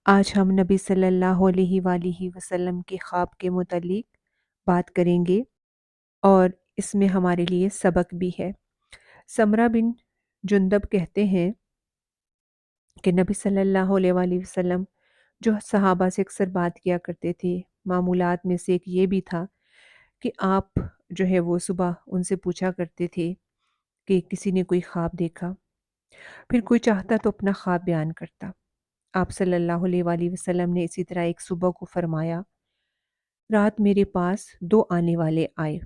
آج ہم نبی صلی اللہ علیہ وآلہ وسلم کے خواب کے متعلق بات کریں گے اور اس میں ہمارے لیے سبق بھی ہے۔ سمرہ بن جندب کہتے ہیں کہ نبی صلی اللہ علیہ وآلہ وسلم جو صحابہ سے اکثر بات کیا کرتے تھے، معمولات میں سے ایک یہ بھی تھا کہ آپ جو ہے وہ صبح ان سے پوچھا کرتے تھے کہ کسی نے کوئی خواب دیکھا، پھر کوئی چاہتا تو اپنا خواب بیان کرتا۔ آپ صلی اللہ علیہ وآلہ وسلم نے اسی طرح ایک صبح کو فرمایا، رات میرے پاس دو آنے والے آئے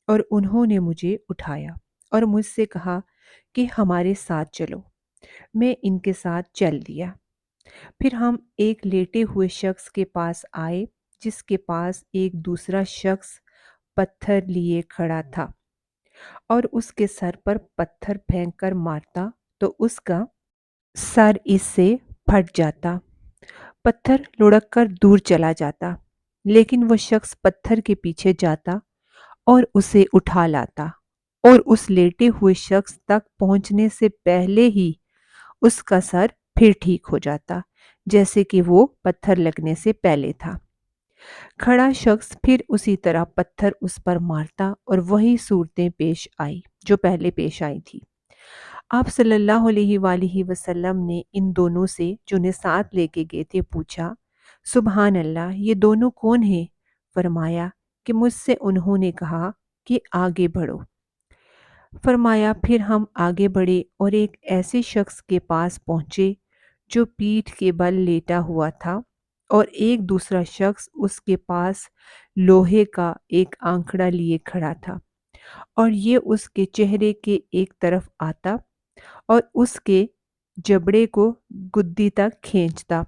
اور انہوں نے مجھے اٹھایا اور مجھ سے کہا کہ ہمارے ساتھ چلو۔ میں ان کے ساتھ چل دیا۔ پھر ہم ایک لیٹے ہوئے شخص کے پاس آئے جس کے پاس ایک دوسرا شخص پتھر لیے کھڑا تھا اور اس کے سر پر پتھر پھینک کر مارتا تو اس کا سر اس سے پھٹ جاتا، پتھر لڑک کر دور چلا جاتا، لیکن وہ شخص پتھر کے پیچھے جاتا اور اسے اٹھا لاتا اور اس لیٹے ہوئے شخص تک پہنچنے سے پہلے ہی اس کا سر پھر ٹھیک ہو جاتا جیسے کہ وہ پتھر لگنے سے پہلے تھا۔ کھڑا شخص پھر اسی طرح پتھر اس پر مارتا اور وہی صورتیں پیش آئی جو پہلے پیش آئی تھی۔ آپ صلی اللہ علیہ وآلہ وسلم نے ان دونوں سے جو انہیں ساتھ لے کے گئے تھے پوچھا، سبحان اللہ، یہ دونوں کون ہیں؟ فرمایا کہ مجھ سے انہوں نے کہا کہ آگے بڑھو۔ فرمایا پھر ہم آگے بڑھے اور ایک ایسے شخص کے پاس پہنچے جو پیٹھ کے بل لیٹا ہوا تھا اور ایک دوسرا شخص اس کے پاس لوہے کا ایک آنکڑا لیے کھڑا تھا اور یہ اس کے چہرے کے ایک طرف آتا اور اس کے جبڑے کو گدی تک کھینچتا،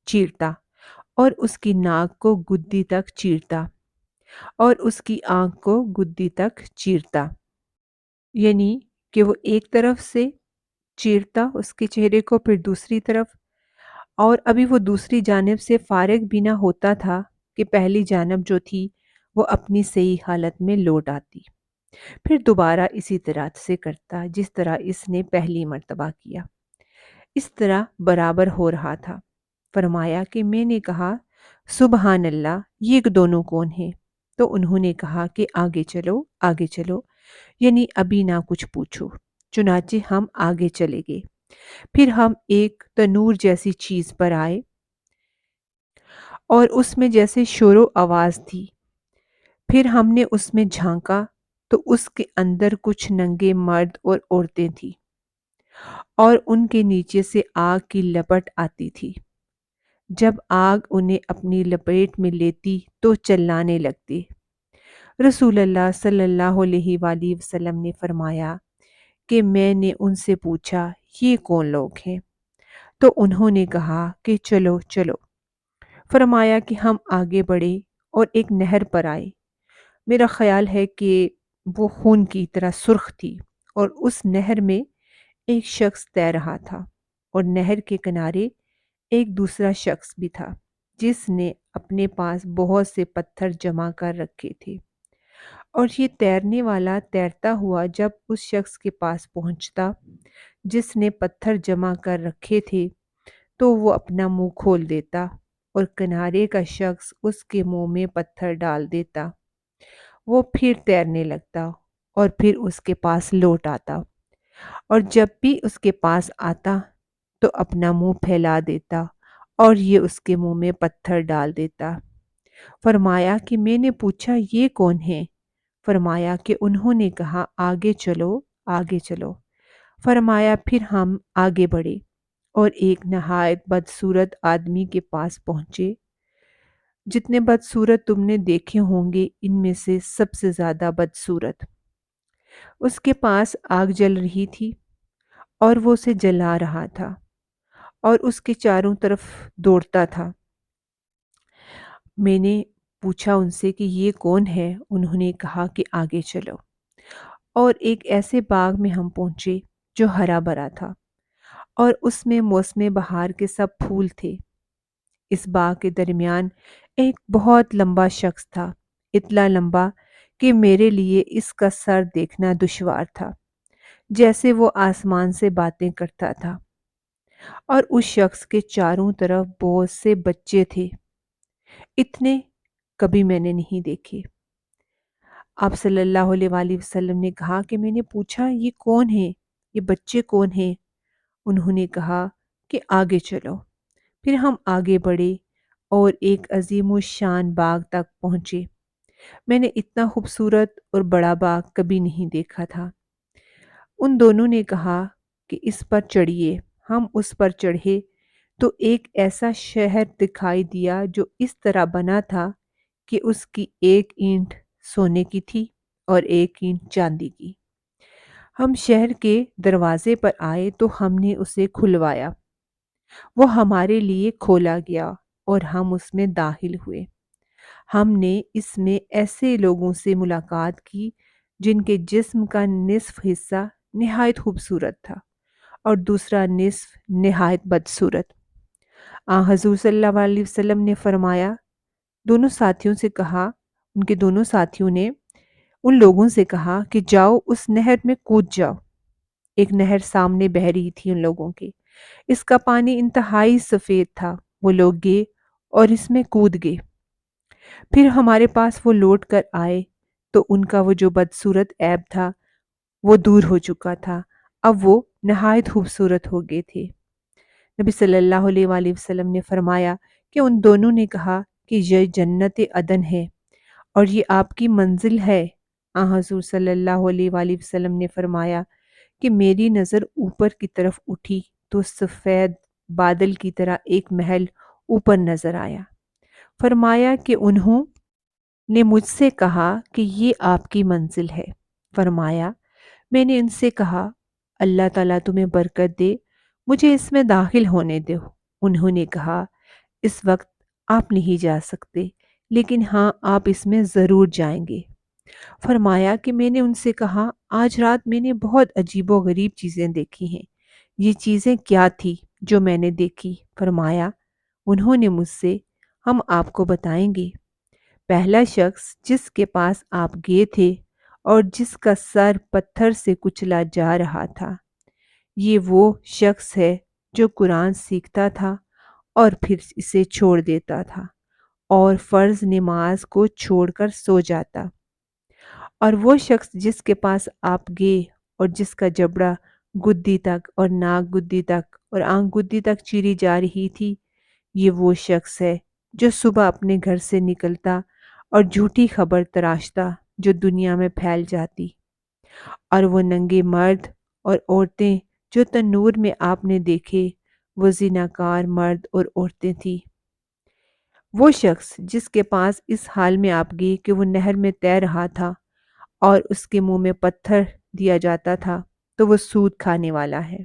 چیرتا اور اس کی ناک کو گدی تک چیرتا اور اس کی آنکھ کو گدی تک چیرتا، یعنی کہ وہ ایک طرف سے چیرتا اس کے چہرے کو، پھر دوسری طرف، اور ابھی وہ دوسری جانب سے فارغ بھی نہ ہوتا تھا کہ پہلی جانب جو تھی وہ اپنی صحیح حالت میں لوٹ آتی، پھر دوبارہ اسی طرح سے کرتا جس طرح اس نے پہلی مرتبہ کیا۔ اس طرح برابر ہو رہا تھا۔ فرمایا کہ میں نے کہا، سبحان اللہ، یہ دونوں کون ہیں؟ تو انہوں نے کہا کہ آگے چلو، آگے چلو، یعنی ابھی نہ کچھ پوچھو۔ چنانچہ ہم آگے چلے گئے۔ پھر ہم ایک تنور جیسی چیز پر آئے اور اس میں جیسے شور و آواز تھی۔ پھر ہم نے اس میں جھانکا تو اس کے اندر کچھ ننگے مرد اور عورتیں تھیں اور ان کے نیچے سے آگ کی لپٹ آتی تھی۔ جب آگ انہیں اپنی لپیٹ میں لیتی تو چلانے لگتے۔ رسول اللہ صلی اللہ علیہ وآلہ وسلم نے فرمایا کہ میں نے ان سے پوچھا، یہ کون لوگ ہیں؟ تو انہوں نے کہا کہ چلو چلو۔ فرمایا کہ ہم آگے بڑھے اور ایک نہر پر آئے۔ میرا خیال ہے کہ وہ خون کی طرح سرخ تھی اور اس نہر میں ایک شخص تیر رہا تھا اور نہر کے کنارے ایک دوسرا شخص بھی تھا جس نے اپنے پاس بہت سے پتھر جمع کر رکھے تھے، اور یہ تیرنے والا تیرتا ہوا جب اس شخص کے پاس پہنچتا جس نے پتھر جمع کر رکھے تھے تو وہ اپنا منہ کھول دیتا اور کنارے کا شخص اس کے منہ میں پتھر ڈال دیتا۔ وہ پھر تیرنے لگتا اور پھر اس کے پاس لوٹ آتا، اور جب بھی اس کے پاس آتا تو اپنا منہ پھیلا دیتا اور یہ اس کے منہ میں پتھر ڈال دیتا۔ فرمایا کہ میں نے پوچھا، یہ کون ہیں؟ فرمایا کہ انہوں نے کہا، آگے چلو، آگے چلو۔ فرمایا پھر ہم آگے بڑھے اور ایک نہایت بدصورت آدمی کے پاس پہنچے۔ جتنے بدصورت تم نے دیکھے ہوں گے ان میں سے سب سے زیادہ بدصورت۔ اس کے پاس آگ جل رہی تھی اور وہ اسے جلا رہا تھا اور اس کے چاروں طرف دوڑتا تھا۔ میں نے پوچھا ان سے کہ یہ کون ہے؟ انہوں نے کہا کہ آگے چلو، اور ایک ایسے باغ میں ہم پہنچے جو ہرا بھرا تھا اور اس میں موسم بہار کے سب پھول تھے۔ اس باغ کے درمیان ایک بہت لمبا شخص تھا، اتنا لمبا کہ میرے لیے اس کا سر دیکھنا دشوار تھا، جیسے وہ آسمان سے باتیں کرتا تھا۔ اور اس شخص کے چاروں طرف بہت سے بچے تھے، اتنے کبھی میں نے نہیں دیکھے۔ آپ صلی اللہ علیہ وآلہ وسلم نے کہا کہ میں نے پوچھا یہ کون ہے، یہ بچے کون ہیں؟ انہوں نے کہا کہ آگے چلو۔ پھر ہم آگے بڑھے اور ایک عظیم الشان باغ تک پہنچے۔ میں نے اتنا خوبصورت اور بڑا باغ کبھی نہیں دیکھا تھا۔ ان دونوں نے کہا کہ اس پر چڑھیے۔ ہم اس پر چڑھے تو ایک ایسا شہر دکھائی دیا جو اس طرح بنا تھا کہ اس کی ایک اینٹ سونے کی تھی اور ایک اینٹ چاندی کی۔ ہم شہر کے دروازے پر آئے تو ہم نے اسے کھلوایا، وہ ہمارے لیے کھولا گیا اور ہم اس میں داخل ہوئے۔ ہم نے اس میں ایسے لوگوں سے ملاقات کی جن کے جسم کا نصف حصہ نہایت خوبصورت تھا اور دوسرا نصف نہایت بدصورت۔ حضور صلی اللہ علیہ وسلم نے فرمایا، دونوں ساتھیوں سے کہا، ان کے دونوں ساتھیوں نے ان لوگوں سے کہا کہ جاؤ اس نہر میں کود جاؤ۔ ایک نہر سامنے بہہ رہی تھی ان لوگوں کے، اس کا پانی انتہائی سفید تھا۔ وہ لوگ گئے اور اس میں کود گئے۔ پھر ہمارے پاس وہ لوٹ کر آئے تو ان کا وہ جو بدصورت عیب تھا وہ دور ہو چکا تھا، اب وہ نہایت خوبصورت ہو گئے تھے۔ نبی صلی اللہ علیہ وآلہ وسلم نے فرمایا کہ ان دونوں نے کہا کہ یہ جنت عدن ہے اور یہ آپ کی منزل ہے۔ حضور صلی اللہ علیہ وآلہ وسلم نے فرمایا کہ میری نظر اوپر کی طرف اٹھی تو سفید بادل کی طرح ایک محل اوپر نظر آیا۔ فرمایا کہ انہوں نے مجھ سے کہا کہ یہ آپ کی منزل ہے۔ فرمایا میں نے ان سے کہا اللہ تعالیٰ تمہیں برکت دے، مجھے اس میں داخل ہونے دو۔ انہوں نے کہا اس وقت آپ نہیں جا سکتے، لیکن ہاں آپ اس میں ضرور جائیں گے۔ فرمایا کہ میں نے ان سے کہا آج رات میں نے بہت عجیب و غریب چیزیں دیکھی ہیں، یہ چیزیں کیا تھی جو میں نے دیکھی؟ فرمایا انہوں نے مجھ سے ہم آپ کو بتائیں گے۔ پہلا شخص جس کے پاس آپ گئے تھے اور جس کا سر پتھر سے کچلا جا رہا تھا، یہ وہ شخص ہے جو قرآن سیکھتا تھا اور پھر اسے چھوڑ دیتا تھا اور فرض نماز کو چھوڑ کر سو جاتا۔ اور وہ شخص جس کے پاس آپ گئے اور جس کا جبڑا گدی تک اور ناک گدی تک اور آنکھ گدی تک چیری جا رہی تھی، یہ وہ شخص ہے جو صبح اپنے گھر سے نکلتا اور جھوٹی خبر تراشتا جو دنیا میں پھیل جاتی، اور وہ ننگے مرد اور عورتیں جو تنور میں آپ نے دیکھے وہ زناکار مرد اور عورتیں تھیں۔ وہ شخص جس کے پاس اس حال میں آپ گئے کہ وہ نہر میں تیر رہا تھا اور اس کے منہ میں پتھر دیا جاتا تھا تو وہ سود کھانے والا ہے۔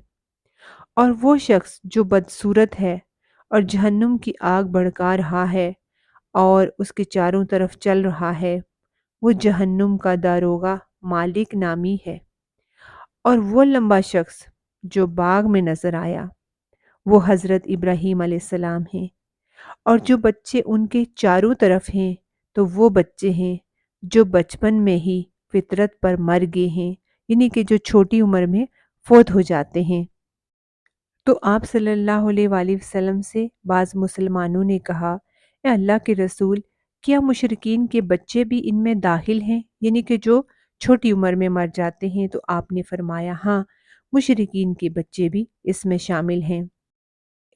اور وہ شخص جو بدصورت ہے اور جہنم کی آگ بھڑکا رہا ہے اور اس کے چاروں طرف چل رہا ہے، وہ جہنم کا داروغہ مالک نامی ہے۔ اور وہ لمبا شخص جو باغ میں نظر آیا وہ حضرت ابراہیم علیہ السلام ہیں، اور جو بچے ان کے چاروں طرف ہیں تو وہ بچے ہیں جو بچپن میں ہی فطرت پر مر گئے ہیں، یعنی کہ جو چھوٹی عمر میں فوت ہو جاتے ہیں۔ تو آپ صلی اللہ علیہ وآلہ وسلم سے بعض مسلمانوں نے کہا اے اللہ کے رسول، کیا مشرکین کے بچے بھی ان میں داخل ہیں، یعنی کہ جو چھوٹی عمر میں مر جاتے ہیں؟ تو آپ نے فرمایا ہاں، مشرکین کے بچے بھی اس میں شامل ہیں۔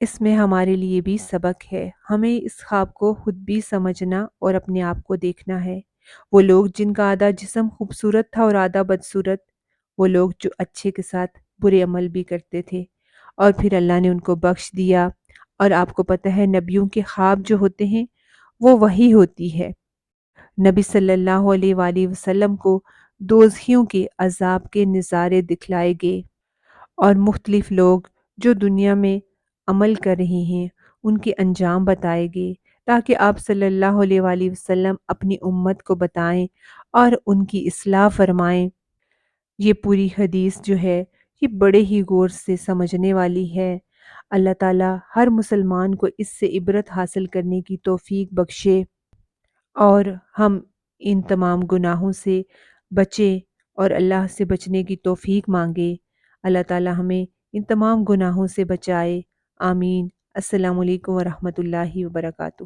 اس میں ہمارے لیے بھی سبق ہے، ہمیں اس خواب کو خود بھی سمجھنا اور اپنے آپ کو دیکھنا ہے۔ وہ لوگ جن کا آدھا جسم خوبصورت تھا اور آدھا بدصورت، وہ لوگ جو اچھے کے ساتھ برے عمل بھی کرتے تھے اور پھر اللہ نے ان کو بخش دیا۔ اور آپ کو پتہ ہے نبیوں کے خواب جو ہوتے ہیں وہ وحی ہوتی ہے۔ نبی صلی اللہ علیہ وآلہ وسلم کو دوزخیوں کے عذاب کے نظارے دکھلائے گئے اور مختلف لوگ جو دنیا میں عمل کر رہے ہیں ان کے انجام بتائے گئے، تاکہ آپ صلی اللہ علیہ وآلہ وسلم اپنی امت کو بتائیں اور ان کی اصلاح فرمائیں۔ یہ پوری حدیث جو ہے یہ بڑے ہی غور سے سمجھنے والی ہے۔ اللہ تعالیٰ ہر مسلمان کو اس سے عبرت حاصل کرنے کی توفیق بخشے اور ہم ان تمام گناہوں سے بچیں اور اللہ سے بچنے کی توفیق مانگے۔ اللہ تعالیٰ ہمیں ان تمام گناہوں سے بچائے۔ آمین۔ السلام علیکم ورحمۃ اللہ وبرکاتہ۔